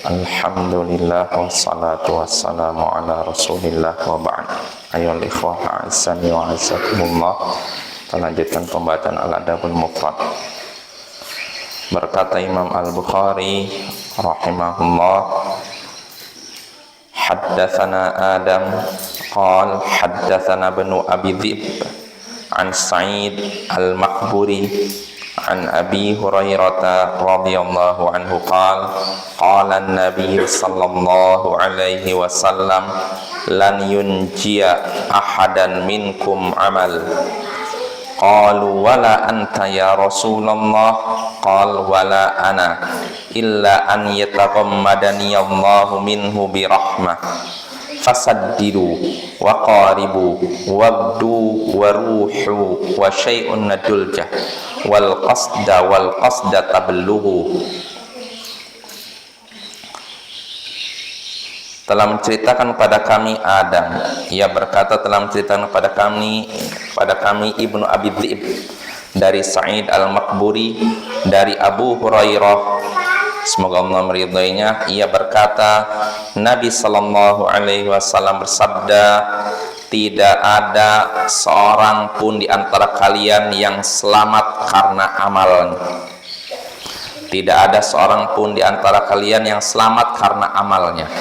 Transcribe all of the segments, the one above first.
Alhamdulillah wassalatu wassalamu ala rasulillah wa ba'd. Ayyuhal ikhwah a'azzani wa a'azzakumullah. Kita lanjutkan pembahasan Al-Adabul Mufrad. Berkata Imam Al-Bukhari rahimahullah, haddatsana Adam qala haddatsana Ibnu Abi Dzib an Sa'id Al-Maqburi an Abi Hurairah radhiyallahu anhu qala qala an-nabiy sallallahu alaihi wasallam lan yunjiya ahadan minkum amal qalu wala anta ya Rasulullah qala wala ana illa an yataghammadani Allahu minhu bi rahmah fasaddidu wa qaribu wabdu wa ruhu wa syai'un naduljah wal qasda tablughu. Telah menceritakan kepada kami Adam, ia berkata telah menceritakan kepada kami Ibnu Abi Dzib dari Sa'id Al-Maqburi dari Abu Hurairah, semoga Allah meridainya, ia berkata Nabi sallallahu alaihi wasallam bersabda, tidak ada seorang pun di antara kalian yang selamat karena amalnya. Tidak ada seorang pun di antara kalian yang selamat karena amalnya.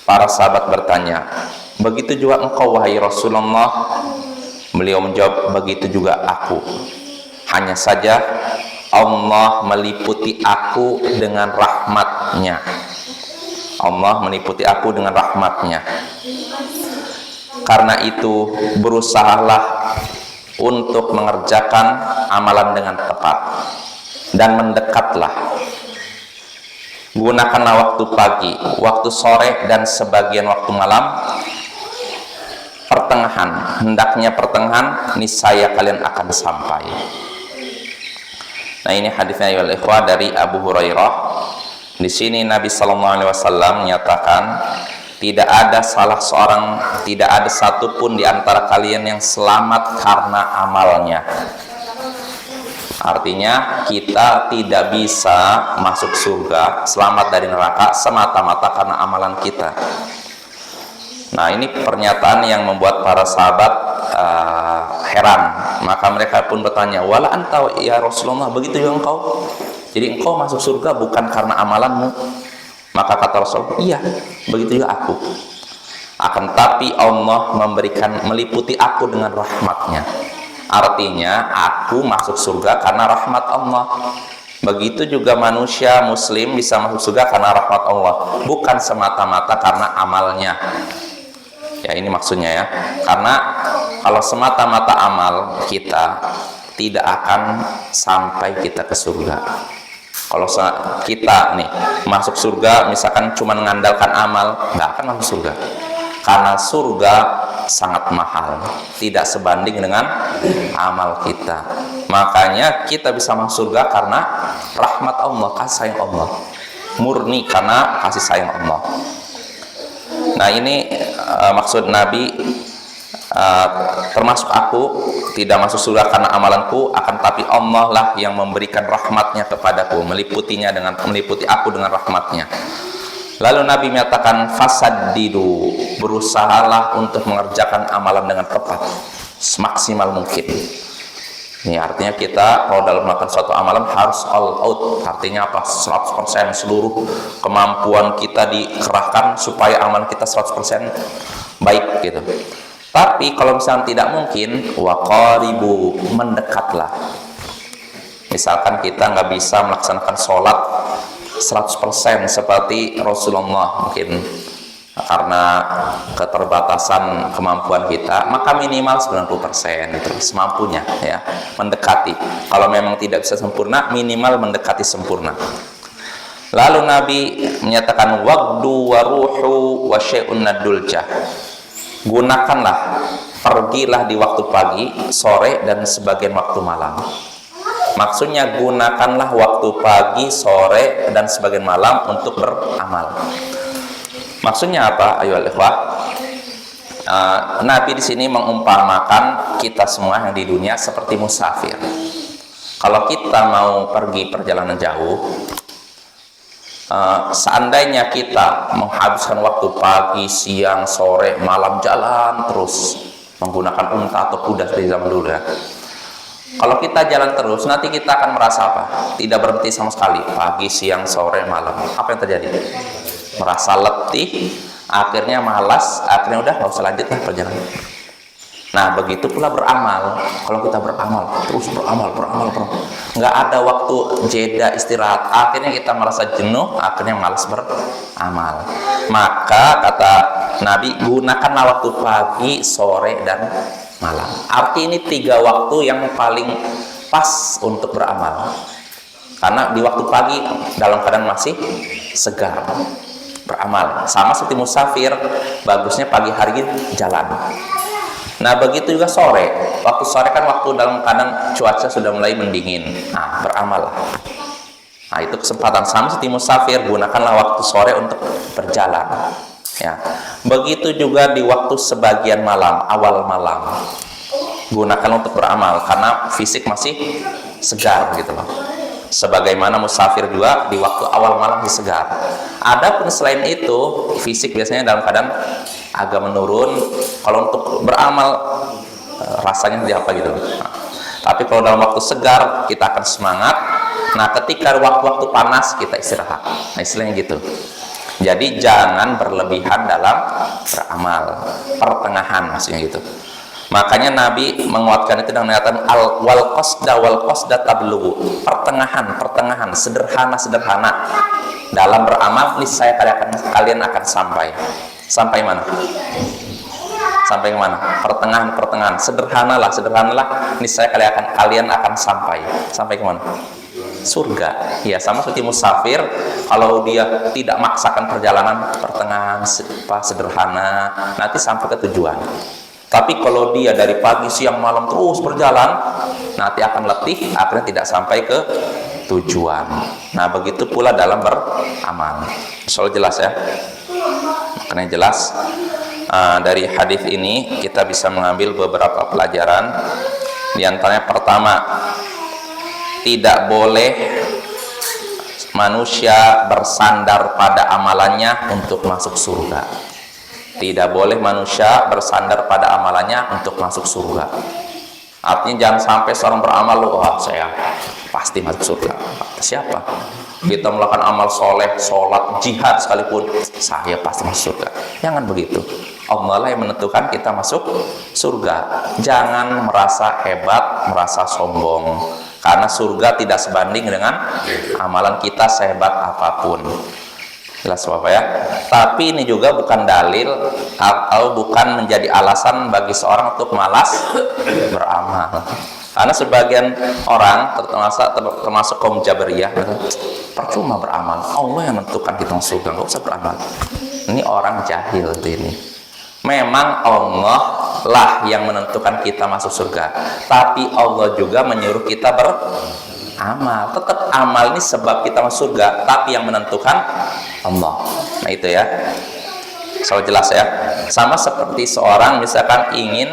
Para sahabat bertanya, begitu juga engkau wahai Rasulullah? Beliau menjawab, begitu juga aku. Hanya saja Allah meliputi aku dengan rahmatnya. Allah meliputi aku dengan rahmatnya. Karena itu berusahalah untuk mengerjakan amalan dengan tepat dan mendekatlah. Gunakanlah waktu pagi, waktu sore, dan sebagian waktu malam. Pertengahan, hendaknya pertengahan, niscaya kalian akan sampai. Nah, ini hadisnya ya ikhwah dari Abu Hurairah. Di sini Nabi sallallahu alaihi wasallam menyatakan tidak ada satupun di antara kalian yang selamat karena amalnya. Artinya kita tidak bisa masuk surga, selamat dari neraka semata-mata karena amalan kita. Nah, ini pernyataan yang membuat para sahabat heran. Maka mereka pun bertanya, wala anta ya Rasulullah, begitu juga engkau? Jadi engkau masuk surga bukan karena amalanmu? Maka kata Rasul, iya, begitu juga aku. Akan tapi Allah meliputi aku dengan rahmatnya. Artinya aku masuk surga karena rahmat Allah. Begitu juga manusia muslim bisa masuk surga karena rahmat Allah, bukan semata-mata karena amalnya. Ya, ini maksudnya ya. Karena kalau semata-mata amal kita, tidak akan sampai kita ke surga. Kalau kita nih masuk surga misalkan cuma mengandalkan amal, nggak akan masuk surga. Karena surga sangat mahal, tidak sebanding dengan amal kita. Makanya kita bisa masuk surga karena rahmat Allah, kasih sayang Allah, murni karena kasih sayang Allah. Nah, ini maksud Nabi, termasuk aku tidak masuk surga karena amalanku, akan tapi Allah lah yang memberikan rahmatnya kepadaku, meliputi aku dengan rahmatnya. Lalu Nabi menyatakan fasaddidu, berusahalah untuk mengerjakan amalan dengan tepat, semaksimal mungkin. Ini artinya kita kalau dalam melakukan suatu amalan harus all out. Artinya apa? 100% seluruh kemampuan kita dikerahkan supaya amalan kita 100% baik gitu. Tapi kalau misalnya tidak mungkin, waqaribu, mendekatlah. Misalkan kita nggak bisa melaksanakan sholat 100% seperti Rasulullah, mungkin karena keterbatasan kemampuan kita, maka minimal 90% itu semampunya ya, mendekati. Kalau memang tidak bisa sempurna, minimal mendekati sempurna. Lalu Nabi menyatakan waqdu wa ruhu wa syai'un naduljah. Gunakanlah, pergilah di waktu pagi, sore, dan sebagian waktu malam. Maksudnya gunakanlah waktu pagi, sore, dan sebagian malam untuk beramal. Maksudnya apa? Ayo ikhwah. Nabi di sini mengumpamakan kita semua yang di dunia seperti musafir. Kalau kita mau pergi perjalanan jauh, Seandainya kita menghabiskan waktu pagi, siang, sore, malam jalan terus menggunakan unta atau kuda di zaman dulu ya. Kalau kita jalan terus, nanti kita akan merasa apa? Tidak berhenti sama sekali, pagi, siang, sore, malam. Apa yang terjadi? Merasa letih, akhirnya malas, akhirnya udah nggak usah lanjut lah perjalanan. Nah, begitu pula beramal. Kalau kita beramal, terus beramal, nggak ada waktu jeda istirahat. Akhirnya kita merasa jenuh, akhirnya malas beramal. Maka kata Nabi, gunakanlah waktu pagi, sore, dan malam. Arti ini 3 waktu yang paling pas untuk beramal. Karena di waktu pagi dalam keadaan masih segar beramal. Sama seperti musafir, bagusnya pagi hari jalan. Nah, begitu juga sore. Waktu sore kan waktu dalam keadaan cuaca sudah mulai mendingin. Nah, beramal. Nah, itu kesempatan. Sama seperti musafir, gunakanlah waktu sore untuk berjalan. Ya. Begitu juga di waktu sebagian malam, awal malam. Gunakan untuk beramal karena fisik masih segar gitu loh. Sebagaimana musafir juga di waktu awal malam masih segar. Adapun selain itu, fisik biasanya dalam keadaan agak menurun. Kalau untuk beramal rasanya seperti apa gitu. Nah, tapi kalau dalam waktu segar kita akan semangat. Nah, ketika waktu-waktu panas kita istirahat. Nah, istilahnya gitu. Jadi jangan berlebihan dalam beramal, pertengahan maksudnya gitu. Makanya Nabi menguatkan itu dengan mengatakan wal qasda tablughu, pertengahan, sederhana dalam beramal niscaya kalian akan sampai. Sampai mana? Sampai ke mana? Pertengahan, sederhanalah niscaya kalian akan sampai. Sampai ke mana? Surga. Ya, sama seperti musafir, kalau dia tidak maksakan perjalanan, pertengahan, sederhana, nanti sampai ke tujuan. Tapi kalau dia dari pagi, siang, malam terus berjalan, nanti akan letih, akhirnya tidak sampai ke tujuan. Nah, begitu pula dalam beramal. Soal jelas ya. Makanya jelas dari hadis ini kita bisa mengambil beberapa pelajaran. Di antaranya pertama, tidak boleh manusia bersandar pada amalannya untuk masuk surga. Tidak boleh manusia bersandar pada amalannya untuk masuk surga. Artinya jangan sampai seorang beramal, wah saya pasti masuk surga. Siapa? Kita melakukan amal soleh, sholat, jihad sekalipun, saya pasti masuk surga. Jangan begitu. Allah lah yang menentukan kita masuk surga. Jangan merasa hebat, merasa sombong. Karena surga tidak sebanding dengan amalan kita sehebat apapun. Jelas Bapak ya. Tapi ini juga bukan dalil atau bukan menjadi alasan bagi seorang untuk malas beramal. Karena sebagian orang termasuk kaum Jabariyah, percuma beramal. Allah yang menentukan kita masuk surga, nggak usah beramal. Ini orang jahil ini. Memang Allah lah yang menentukan kita masuk surga, tapi Allah juga menyuruh kita beramal. Tetap amal ini sebab kita masuk surga, tapi yang menentukan Allah. Nah itu ya, soal jelas ya. Sama seperti seorang misalkan ingin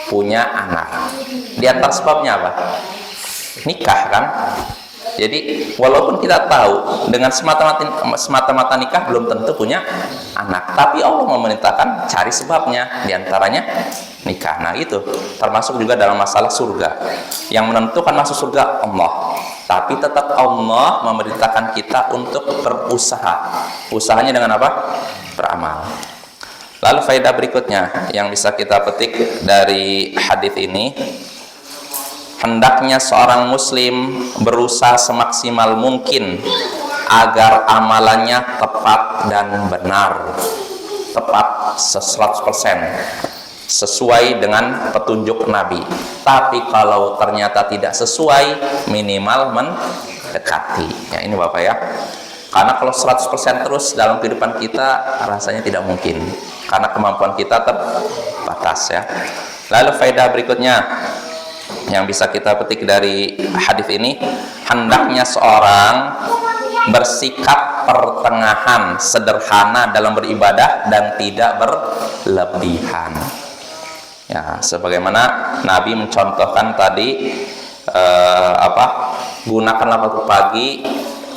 punya anak, di antara sebabnya apa? Nikah kan. Jadi walaupun kita tahu dengan semata-mata nikah belum tentu punya anak, tapi Allah memerintahkan cari sebabnya, diantaranya nikah. Nah itu termasuk juga dalam masalah surga. Yang menentukan masuk surga Allah, tapi tetap Allah memerintahkan kita untuk berusaha. Usahanya dengan apa? Beramal. Lalu faedah berikutnya yang bisa kita petik dari hadis ini, hendaknya seorang muslim berusaha semaksimal mungkin agar amalannya tepat dan benar, tepat 100% sesuai dengan petunjuk Nabi. Tapi kalau ternyata tidak sesuai, minimal mendekati. Ya ini Bapak ya. Karena kalau 100% terus dalam kehidupan kita rasanya tidak mungkin, karena kemampuan kita terbatas ya. Lalu faedah berikutnya yang bisa kita petik dari hadis ini, hendaknya seorang bersikap pertengahan, sederhana dalam beribadah dan tidak berlebihan. Ya, sebagaimana Nabi mencontohkan tadi gunakanlah waktu pagi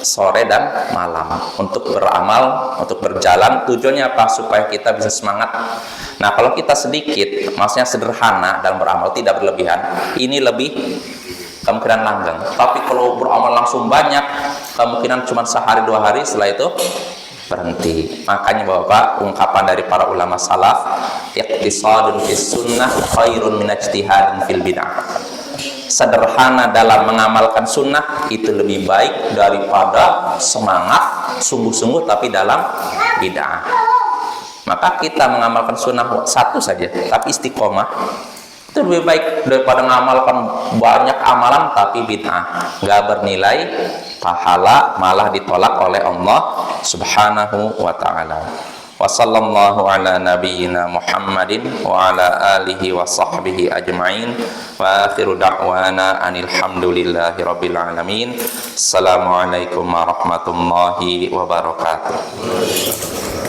sore dan malam untuk beramal, untuk berjalan. Tujuannya apa? Supaya kita bisa semangat. Nah, kalau kita sedikit, maksudnya sederhana dalam beramal, tidak berlebihan, ini lebih kemungkinan langgeng. Tapi kalau beramal langsung banyak, kemungkinan cuma sehari 2 hari, setelah itu berhenti. Makanya Bapak, ungkapan dari para ulama salaf, iqtisadun fis sunnah khairun min ijtihadin fil bid'ah. Sederhana dalam mengamalkan sunnah itu lebih baik daripada semangat sungguh-sungguh tapi dalam bid'ah. Maka kita mengamalkan sunnah satu saja tapi istiqomah itu lebih baik daripada mengamalkan banyak amalan tapi bid'ah, nggak bernilai pahala, malah ditolak oleh Allah Subhanahu wa ta'ala. Wa sallallahu ala nabiyyina Muhammadin wa ala alihi wa sahbihi ajma'in. Wa akhiru da'wana anil hamdulillahi rabbil alamin. Assalamualaikum warahmatullahi wabarakatuh.